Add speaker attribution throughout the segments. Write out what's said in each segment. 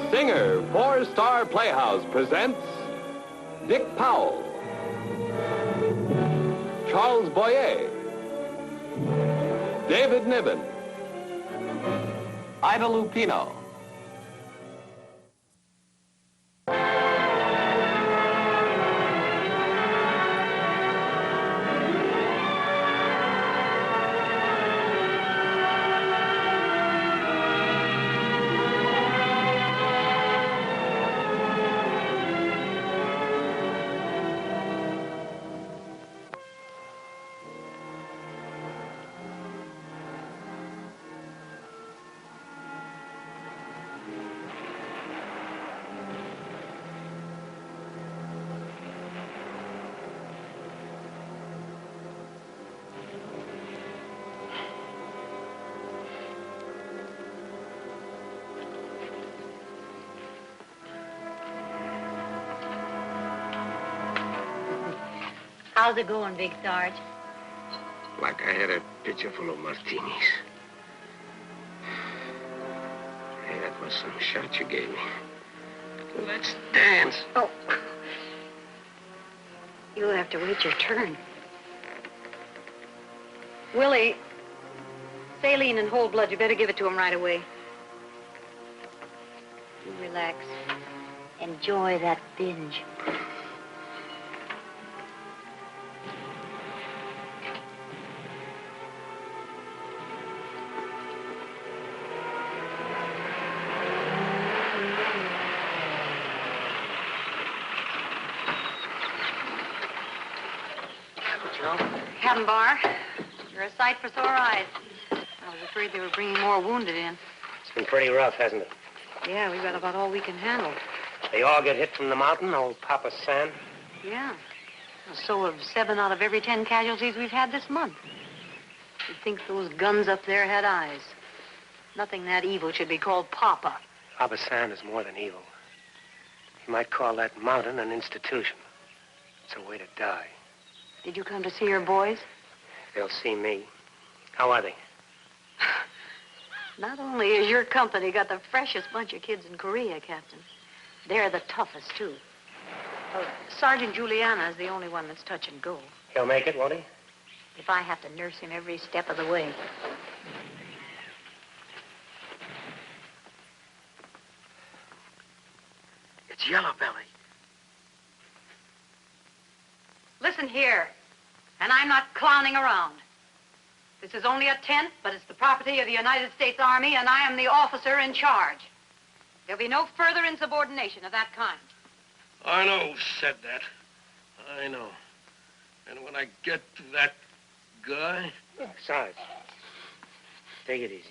Speaker 1: Singer for Star Playhouse presents Dick Powell, Charles Boyer, David Niven, Ida Lupino.
Speaker 2: How's it going, Big Sarge?
Speaker 3: Like I had a pitcher full of martinis. Hey, that was some shot you gave me. Let's dance.
Speaker 2: Oh. You'll have to wait your turn. Willie, saline and whole blood. You better give it to him right away. You relax. Enjoy that binge. Bar. You're a sight for sore eyes. I was afraid they were bringing more wounded in.
Speaker 3: It's been pretty rough, hasn't it?
Speaker 2: Yeah, we've got about all we can handle.
Speaker 3: They all get hit from the mountain, old Papa San?
Speaker 2: Yeah. So have 7 out of every 10 casualties we've had this month. You'd think those guns up there had eyes. Nothing that evil should be called Papa.
Speaker 3: Papa San is more than evil. You might call that mountain an institution. It's a way to die.
Speaker 2: Did you come to see your boys?
Speaker 3: They'll see me. How are they?
Speaker 2: Not only has your company got the freshest bunch of kids in Korea, Captain, they're the toughest, too. Sergeant Juliana is the only one that's touch and go.
Speaker 3: He'll make it, won't he?
Speaker 2: If I have to nurse him every step of the way.
Speaker 3: It's Yellowbelly.
Speaker 2: Listen here, and I'm not clowning around. This is only a tent, but it's the property of the United States Army, and I am the officer in charge. There'll be no further insubordination of that kind.
Speaker 4: I know who said that. I know. And when I get to that guy...
Speaker 3: Sarge, take it easy.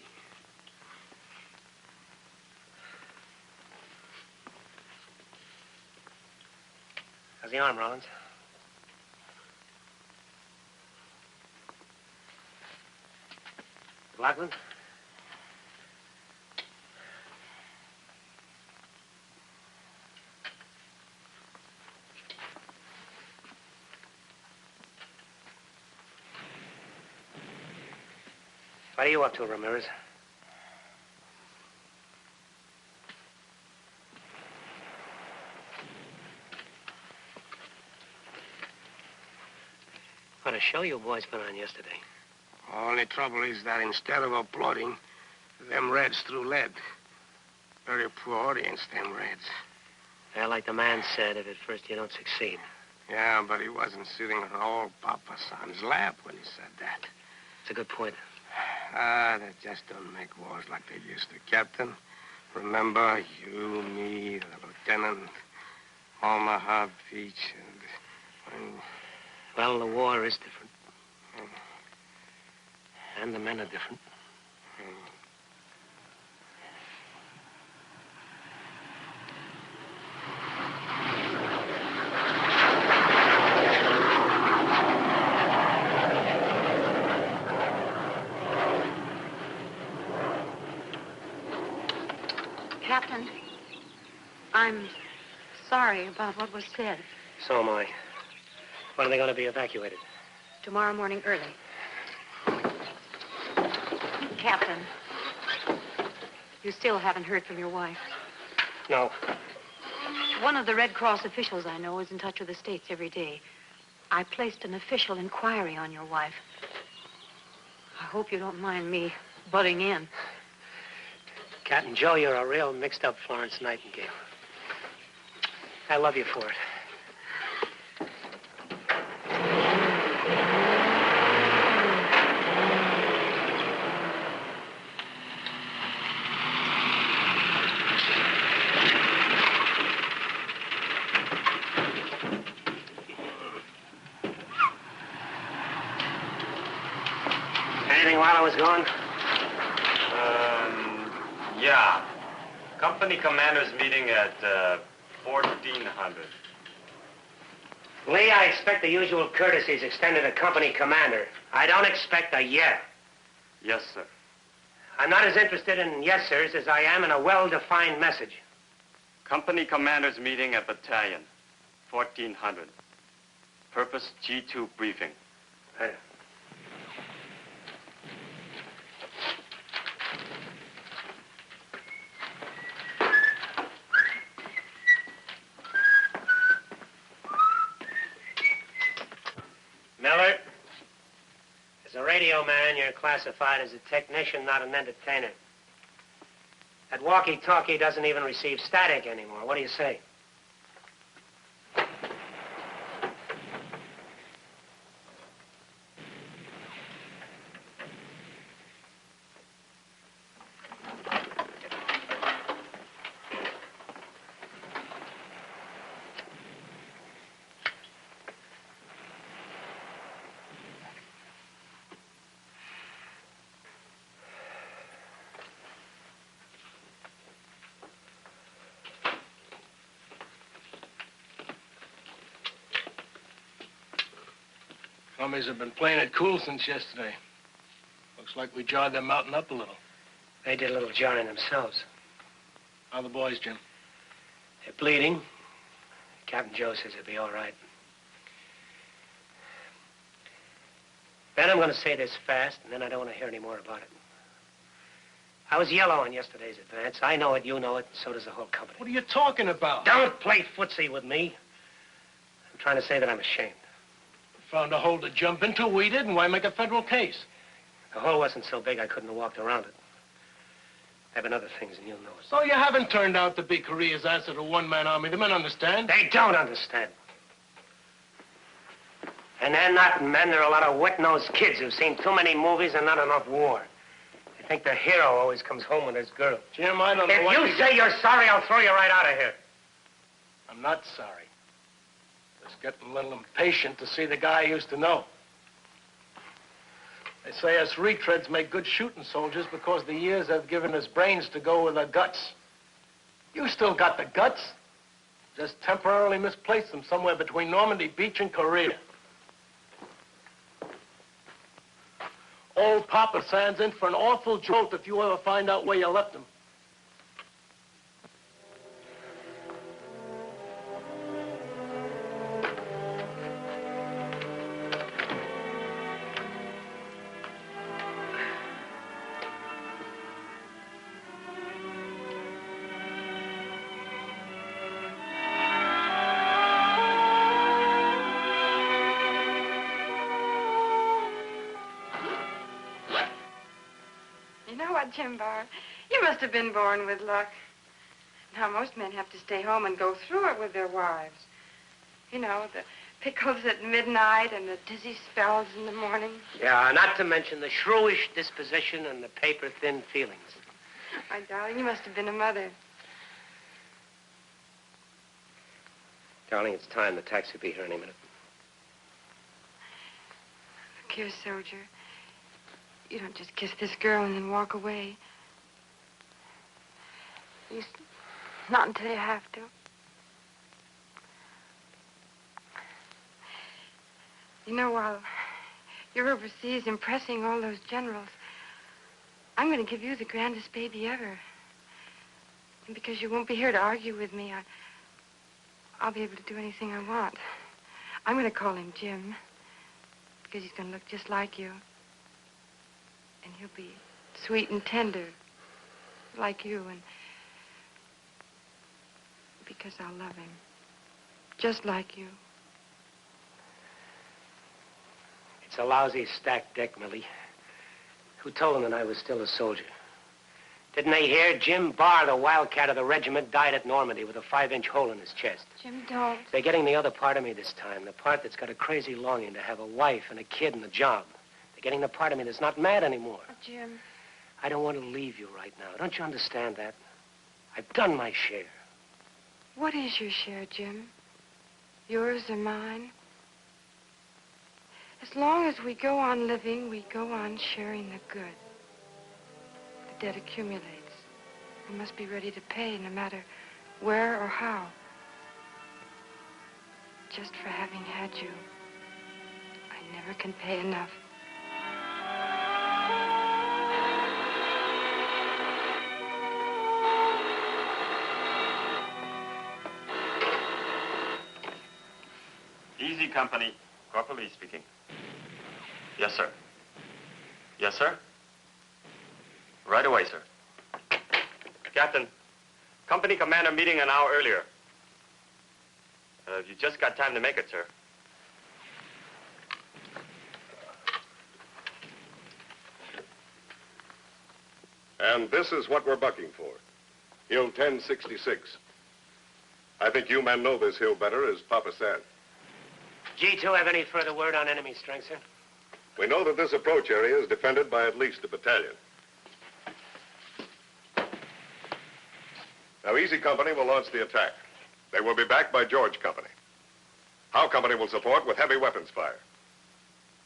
Speaker 3: How's the arm, Rollins? Lachlan? What are you up to, Ramirez? What a show you boys put on yesterday.
Speaker 5: Only trouble is that instead of applauding, them Reds threw lead. Very poor audience, them Reds.
Speaker 3: Well, like the man said, if at first you don't succeed.
Speaker 5: Yeah, but he wasn't sitting on old Papa San's lap when he said that.
Speaker 3: It's a good point.
Speaker 5: They just don't make wars like they used to, Captain. Remember, you, me, the lieutenant, Omaha Beach, and...
Speaker 3: Well, the war is different. And the men are different.
Speaker 2: Captain, I'm sorry about what was said.
Speaker 3: So am I. When are they going to be evacuated?
Speaker 2: Tomorrow morning early. Captain, you still haven't heard from your wife.
Speaker 3: No.
Speaker 2: One of the Red Cross officials I know is in touch with the States every day. I placed an official inquiry on your wife. I hope you don't mind me butting in.
Speaker 3: Captain Joe, you're a real mixed-up Florence Nightingale. I love you for it. Anything while I was gone?
Speaker 6: Yeah. Company commander's meeting at 1400.
Speaker 3: Lee, I expect the usual courtesies extended to company commander. I don't expect a yeah.
Speaker 6: Yes, sir.
Speaker 3: I'm not as interested in yes, sirs, as I am in a well-defined message.
Speaker 6: Company commander's meeting at battalion, 1400. Purpose G2 briefing.
Speaker 3: Right. Miller, as a radio man, you're classified as a technician, not an entertainer. That walkie-talkie doesn't even receive static anymore. What do you say?
Speaker 4: Commies have been playing it cool since yesterday. Looks like we jarred their mountain up a little.
Speaker 3: They did a little jarring themselves.
Speaker 4: How are the boys, Jim?
Speaker 3: They're bleeding. Captain Joe says it'll be all right. Ben, I'm going to say this fast, and then I don't want to hear any more about it. I was yellow on yesterday's advance. I know it, you know it, and so does the whole company.
Speaker 4: What are you talking about?
Speaker 3: Don't play footsie with me. I'm trying to say that I'm ashamed.
Speaker 4: Found a hole to jump into, we did, and why make a federal case?
Speaker 3: The hole wasn't so big I couldn't have walked around it. There have been other things, and you'll know it.
Speaker 4: So you haven't turned out to be Korea's answer to a one-man army. The men understand.
Speaker 3: They don't understand. And they're not men. They're a lot of wet-nosed kids who've seen too many movies and not enough war. They think the hero always comes home with his girl.
Speaker 4: Jim, I don't know
Speaker 3: If
Speaker 4: what
Speaker 3: you say you're sorry, I'll throw you right out of here.
Speaker 4: I'm not sorry. Just getting a little impatient to see the guy I used to know. They say us retreads make good shooting soldiers because the years have given us brains to go with the guts. You still got the guts. Just temporarily misplaced them somewhere between Normandy Beach and Korea. Old Papa Sands in for an awful jolt if you ever find out where you left him.
Speaker 7: You know what, Jim Barr? You must have been born with luck. Now, most men have to stay home and go through it with their wives. You know, the pickles at midnight and the dizzy spells in the morning.
Speaker 3: Yeah, not to mention the shrewish disposition and the paper-thin feelings.
Speaker 7: My darling, you must have been a mother.
Speaker 3: Darling, it's time. The taxi will be here any minute.
Speaker 7: Look here, soldier. You don't just kiss this girl and then walk away. At least, not until you have to. You know, while you're overseas impressing all those generals, I'm going to give you the grandest baby ever. And because you won't be here to argue with me, I'll be able to do anything I want. I'm going to call him Jim, because he's going to look just like you. And he'll be sweet and tender, like you, and because I'll love him, just like you.
Speaker 3: It's a lousy stacked deck, Millie. Who told them that I was still a soldier? Didn't they hear Jim Barr, the wildcat of the regiment, died at Normandy with a 5-inch hole in his chest?
Speaker 7: Jim, don't.
Speaker 3: They're getting the other part of me this time, the part that's got a crazy longing to have a wife and a kid and a job. They're getting the part of me that's not mad anymore.
Speaker 7: Oh, Jim.
Speaker 3: I don't want to leave you right now. Don't you understand that? I've done my share.
Speaker 7: What is your share, Jim? Yours or mine? As long as we go on living, we go on sharing the good. The debt accumulates. We must be ready to pay, no matter where or how. Just for having had you, I never can pay enough.
Speaker 6: Easy company. Corporal Lee speaking. Yes, sir. Yes, sir. Right away, sir. Captain, company commander meeting an hour earlier. You just got time to make it, sir.
Speaker 8: And this is what we're bucking for. Hill 1066. I think you men know this hill better as Papa said.
Speaker 3: G2 have any further word on enemy strength, sir?
Speaker 8: We know that this approach area is defended by at least a battalion. Now, Easy Company will launch the attack. They will be backed by George Company. Howe Company will support with heavy weapons fire.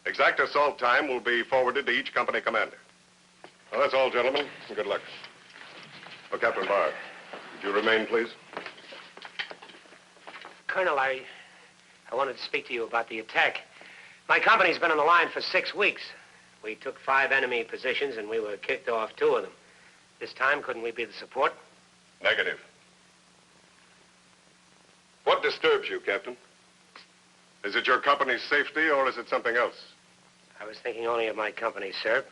Speaker 8: Exact assault time will be forwarded to each company commander. Well, that's all, gentlemen. Good luck. Oh, Captain Barr, would you remain, please?
Speaker 3: Colonel, I wanted to speak to you about the attack. My company's been on the line for 6 weeks. We took 5 enemy positions, and we were kicked off 2 of them. This time, couldn't we be the support?
Speaker 8: Negative. What disturbs you, Captain? Is it your company's safety, or is it something else?
Speaker 3: I was thinking only of my company, sir.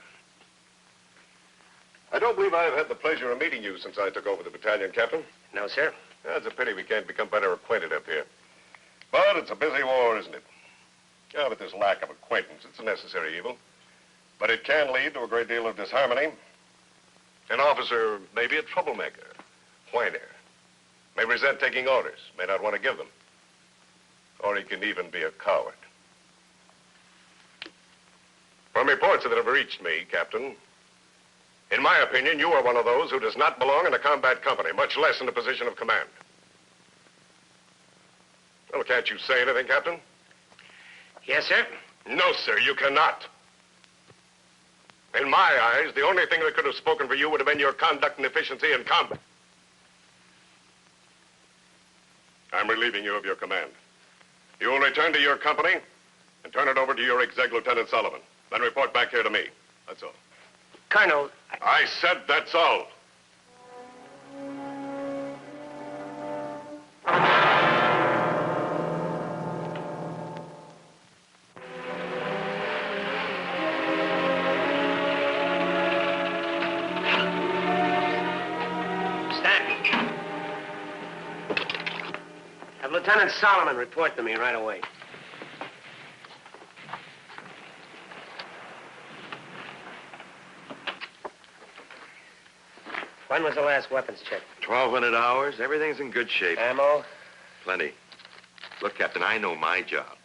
Speaker 8: I don't believe I've had the pleasure of meeting you since I took over the battalion, Captain.
Speaker 3: No, sir.
Speaker 8: It's a pity we can't become better acquainted up here. But it's a busy war, isn't it? Yeah, but this lack of acquaintance, it's a necessary evil. But it can lead to a great deal of disharmony. An officer may be a troublemaker, whiner, may resent taking orders, may not want to give them. Or he can even be a coward. From reports that have reached me, Captain, in my opinion, you are one of those who does not belong in a combat company, much less in a position of command. Well, can't you say anything, Captain?
Speaker 3: Yes, sir.
Speaker 8: No, sir, you cannot. In my eyes, the only thing that could have spoken for you would have been your conduct and efficiency in combat. I'm relieving you of your command. You will return to your company and turn it over to your exec, Lieutenant Sullivan. Then report back here to me. That's all.
Speaker 3: Colonel,
Speaker 8: I said that's all.
Speaker 3: have Lieutenant Solomon report to me right away. When was the last weapons check?
Speaker 9: 1,200 hours. Everything's in good shape.
Speaker 3: Ammo?
Speaker 9: Plenty. Look, Captain, I know my job.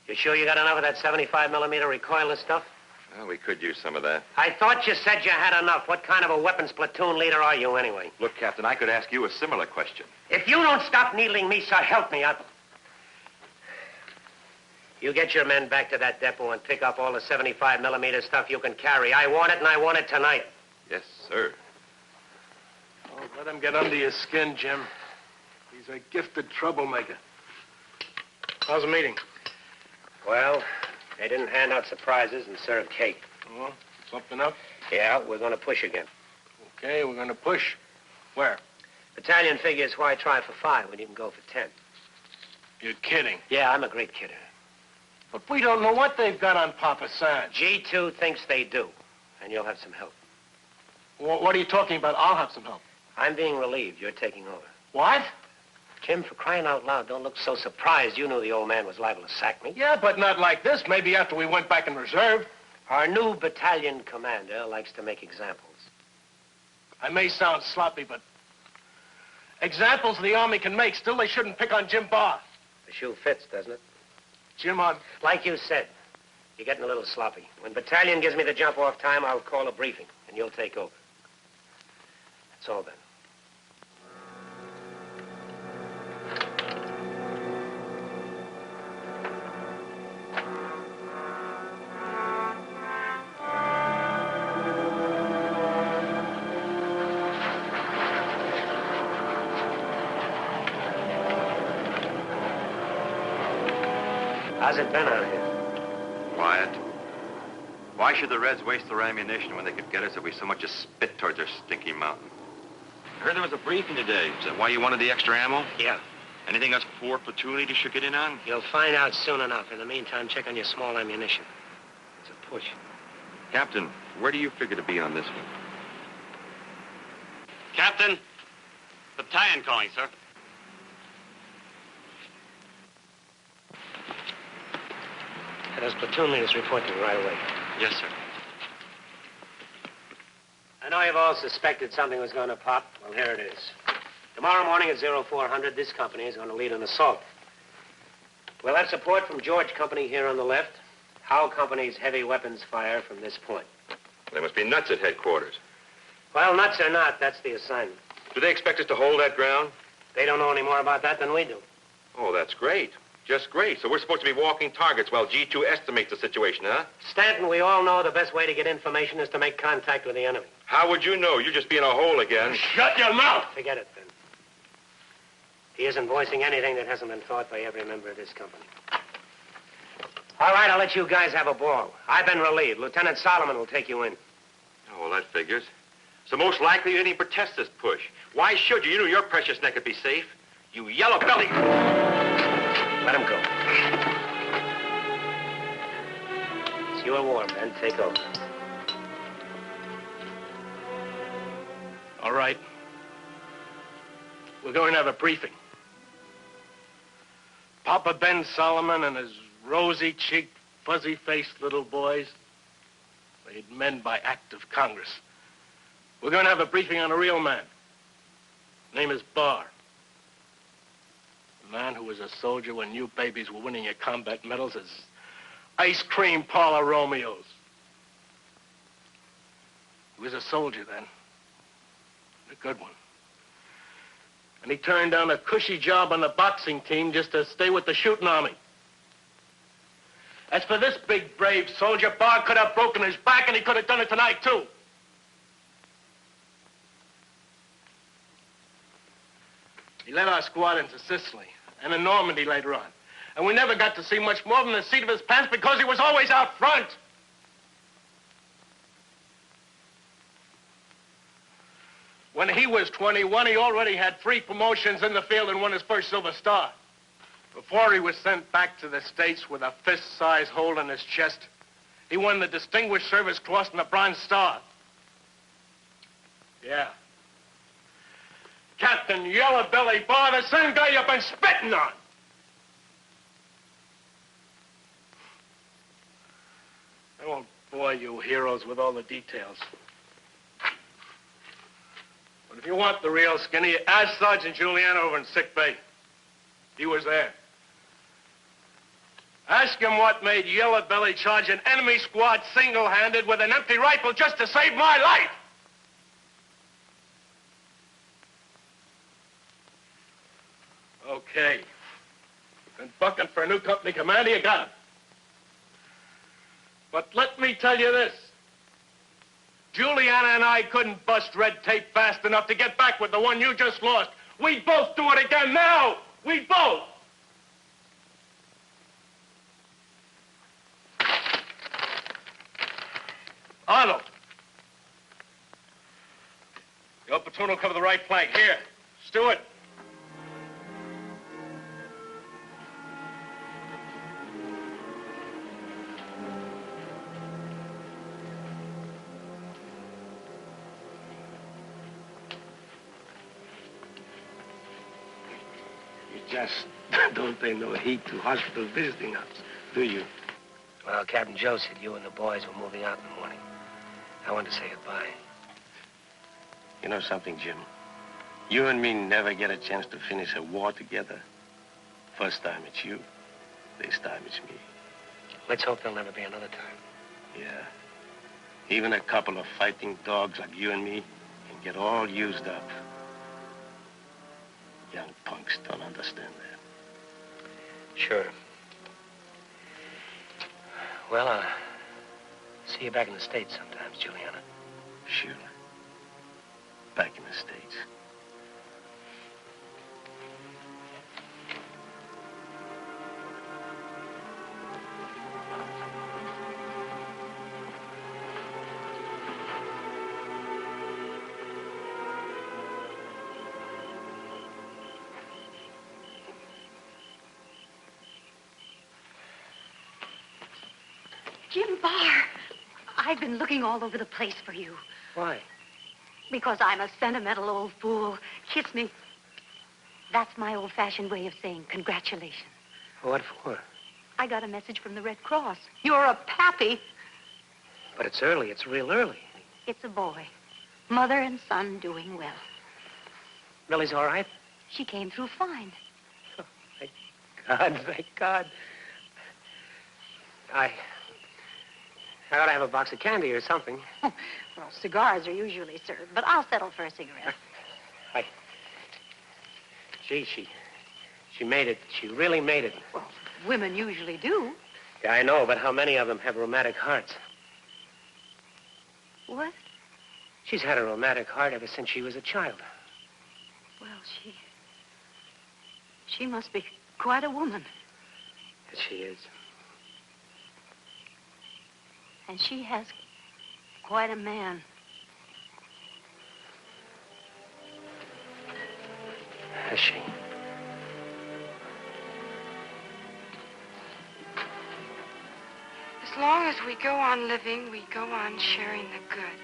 Speaker 3: You sure you got enough of that 75mm recoilless stuff?
Speaker 9: Well, we could use some of that.
Speaker 3: I thought you said you had enough. What kind of a weapons platoon leader are you, anyway?
Speaker 9: Look, Captain, I could ask you a similar question.
Speaker 3: If you don't stop needling me, so help me, You get your men back to that depot and pick up all the 75mm stuff you can carry. I want it, and I want it tonight.
Speaker 9: Yes, sir.
Speaker 4: Oh, let him get under your skin, Jim. He's a gifted troublemaker. How's the meeting?
Speaker 3: Well, they didn't hand out surprises and serve cake.
Speaker 4: Oh, something up?
Speaker 3: Yeah, we're going to push again.
Speaker 4: Okay, we're going to push. Where?
Speaker 3: Battalion figures why try for 5 when you can go for 10.
Speaker 4: You're kidding.
Speaker 3: Yeah, I'm a great kidder.
Speaker 4: But we don't know what they've got on Papa San.
Speaker 3: G2 thinks they do, and you'll have some help.
Speaker 4: What are you talking about? I'll have some help.
Speaker 3: I'm being relieved. You're taking over.
Speaker 4: What?
Speaker 3: Jim, for crying out loud, don't look so surprised. You knew the old man was liable to sack me.
Speaker 4: Yeah, but not like this. Maybe after we went back in reserve.
Speaker 3: Our new battalion commander likes to make examples.
Speaker 4: I may sound sloppy, but examples the Army can make. Still, they shouldn't pick on Jim Barr.
Speaker 3: The shoe fits, doesn't it?
Speaker 4: Jim, on...
Speaker 3: Like you said, you're getting a little sloppy. When battalion gives me the jump-off time, I'll call a briefing, and you'll take over. That's all then. How's it been out here?
Speaker 9: Quiet. Why should the Reds waste their ammunition when they could get us if we so much as spit towards their stinky mountain? I heard there was a briefing today. Is that why you wanted the extra ammo?
Speaker 3: Yeah.
Speaker 9: Anything us 4 platoon leaders should get in on?
Speaker 3: You'll find out soon enough. In the meantime, check on your small ammunition. It's a push.
Speaker 9: Captain, where do you figure to be on this one?
Speaker 6: Captain, battalion calling, sir.
Speaker 3: Have those platoon leaders report to me right away.
Speaker 6: Yes, sir.
Speaker 3: I know you've all suspected something was going to pop. Well, here it is. Tomorrow morning at 0400, this company is going to lead an assault. We'll have support from George Company here on the left. Howe Company's heavy weapons fire from this point.
Speaker 9: They must be nuts at headquarters.
Speaker 3: Well, nuts or not, that's the assignment.
Speaker 9: Do they expect us to hold that ground?
Speaker 3: They don't know any more about that than we do.
Speaker 9: Oh, that's great. Just great. So we're supposed to be walking targets while G2 estimates the situation, huh?
Speaker 3: Stanton, we all know the best way to get information is to make contact with the enemy.
Speaker 9: How would you know? You're just being a hole again.
Speaker 4: Shut your mouth!
Speaker 3: Forget it, then. He isn't voicing anything that hasn't been thought by every member of this company. All right, I'll let you guys have a ball. I've been relieved. Lieutenant Solomon will take you in.
Speaker 9: Oh, well, that figures. So most likely you didn't protest this push. Why should you? You knew your precious neck would be safe. You Yellowbelly!
Speaker 3: Let him go. It's your war, Ben. Take over.
Speaker 4: All right. We're going to have a briefing. Papa Ben Solomon and his rosy-cheeked, fuzzy-faced little boys, made men by act of Congress. We're going to have a briefing on a real man. Name is Barr. A man who was a soldier when you babies were winning your combat medals as ice cream parlor Romeos. He was a soldier then. A good one. And he turned down a cushy job on the boxing team just to stay with the shooting army. As for this big, brave soldier, Barr could have broken his back, and he could have done it tonight, too. He led our squad into Sicily and in Normandy later on. And we never got to see much more than the seat of his pants because he was always out front. When he was 21, he already had 3 promotions in the field and won his first Silver Star. Before he was sent back to the States with a fist-sized hole in his chest, he won the Distinguished Service Cross and the Bronze Star. Yeah. Captain Yellowbelly Barr, the same guy you've been spitting on. I won't bore you heroes with all the details. But if you want the real skinny, ask Sergeant Julian over in sick bay. He was there. Ask him what made Yellowbelly charge an enemy squad single-handed with an empty rifle just to save my life. Okay. Been bucking for a new company commander, you got him. But let me tell you this. Juliana and I couldn't bust red tape fast enough to get back with the one you just lost. We'd both do it again now. We'd both. Arnold. Your platoon will cover the right flank. Here. Stewart.
Speaker 3: just don't pay no heed to hospital visiting hours, do you? Well, Captain Joe said you and the boys were moving out in the morning. I wanted to say goodbye. You know something, Jim? You and me never get a chance to finish a war together. First time it's you. This time it's me. Let's hope there'll never be another time. Yeah. Even a couple of fighting dogs like you and me can get all used up. Young punks don't understand that. Sure. Well, I'll see you back in the States sometimes, Juliana. Sure. Back in the States.
Speaker 2: Jim Barr, I've been looking all over the place for you.
Speaker 3: Why?
Speaker 2: Because I'm a sentimental old fool. Kiss me. That's my old-fashioned way of saying congratulations.
Speaker 3: What for?
Speaker 2: I got a message from the Red Cross. You're a pappy.
Speaker 3: But it's early. It's real early.
Speaker 2: It's a boy. Mother and son doing well.
Speaker 3: Millie's all right?
Speaker 2: She came through fine.
Speaker 3: Oh, thank God, thank God. I ought to have a box of candy or something.
Speaker 2: Well, cigars are usually served, but I'll settle for a cigarette.
Speaker 3: Gee, she made it. She really made it.
Speaker 2: Well, women usually do.
Speaker 3: Yeah, I know, but how many of them have rheumatic hearts?
Speaker 2: What?
Speaker 3: She's had a rheumatic heart ever since she was a child.
Speaker 2: Well, she must be quite a woman.
Speaker 3: She is.
Speaker 2: And she has quite a man.
Speaker 3: Has she?
Speaker 7: As long as we go on living, we go on sharing the good.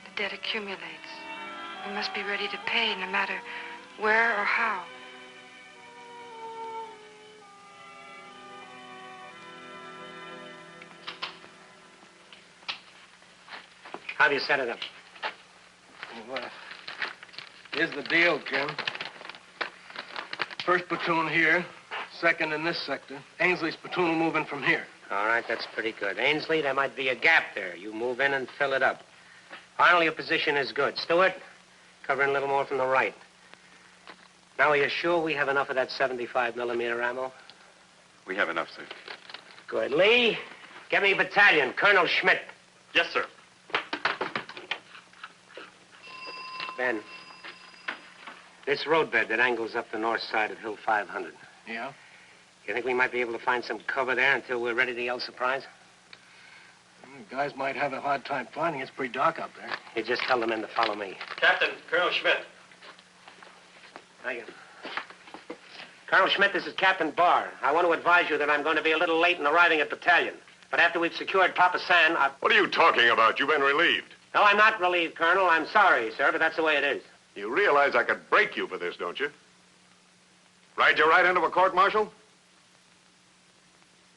Speaker 7: The debt accumulates. We must be ready to pay no matter where or how.
Speaker 3: How do you set it up?
Speaker 4: Well, here's the deal, Jim. First platoon here, second in this sector. Ainsley's platoon will move in from here.
Speaker 3: All right, that's pretty good. Ainsley, there might be a gap there. You move in and fill it up. Finally, your position is good. Stewart, covering a little more from the right. Now, are you sure we have enough of that 75mm ammo?
Speaker 6: We have enough, sir.
Speaker 3: Good. Lee, get me battalion. Colonel Schmidt.
Speaker 6: Yes, sir.
Speaker 3: Ben, this roadbed that angles up the north side of Hill 500.
Speaker 4: Yeah?
Speaker 3: You think we might be able to find some cover there until we're ready to yell surprise?
Speaker 4: The guys might have a hard time finding it. It's pretty dark out there.
Speaker 3: You just tell the men to follow me.
Speaker 6: Captain, Colonel Schmidt.
Speaker 3: Thank you. Colonel Schmidt, this is Captain Barr. I want to advise you that I'm going to be a little late in arriving at battalion. But after we've secured Papa San,
Speaker 8: What are you talking about? You've been relieved.
Speaker 3: No, I'm not relieved, Colonel. I'm sorry, sir, but that's the way it is.
Speaker 8: You realize I could break you for this, don't you? Ride you right into a court-martial?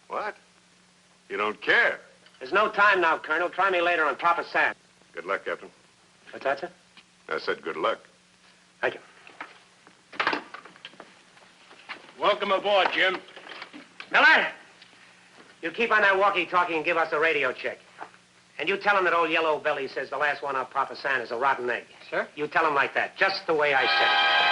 Speaker 8: What? You don't care?
Speaker 3: There's no time now, Colonel. Try me later on Papa San.
Speaker 8: Good luck, Captain.
Speaker 3: What's that, sir?
Speaker 8: I said good luck.
Speaker 3: Thank you.
Speaker 4: Welcome aboard, Jim.
Speaker 3: Miller, you keep on that walkie-talkie and give us a radio check. And you tell him that old Yellowbelly says the last one off Papa San is a rotten egg.
Speaker 4: Sir?
Speaker 3: You tell him like that, just the way I said it.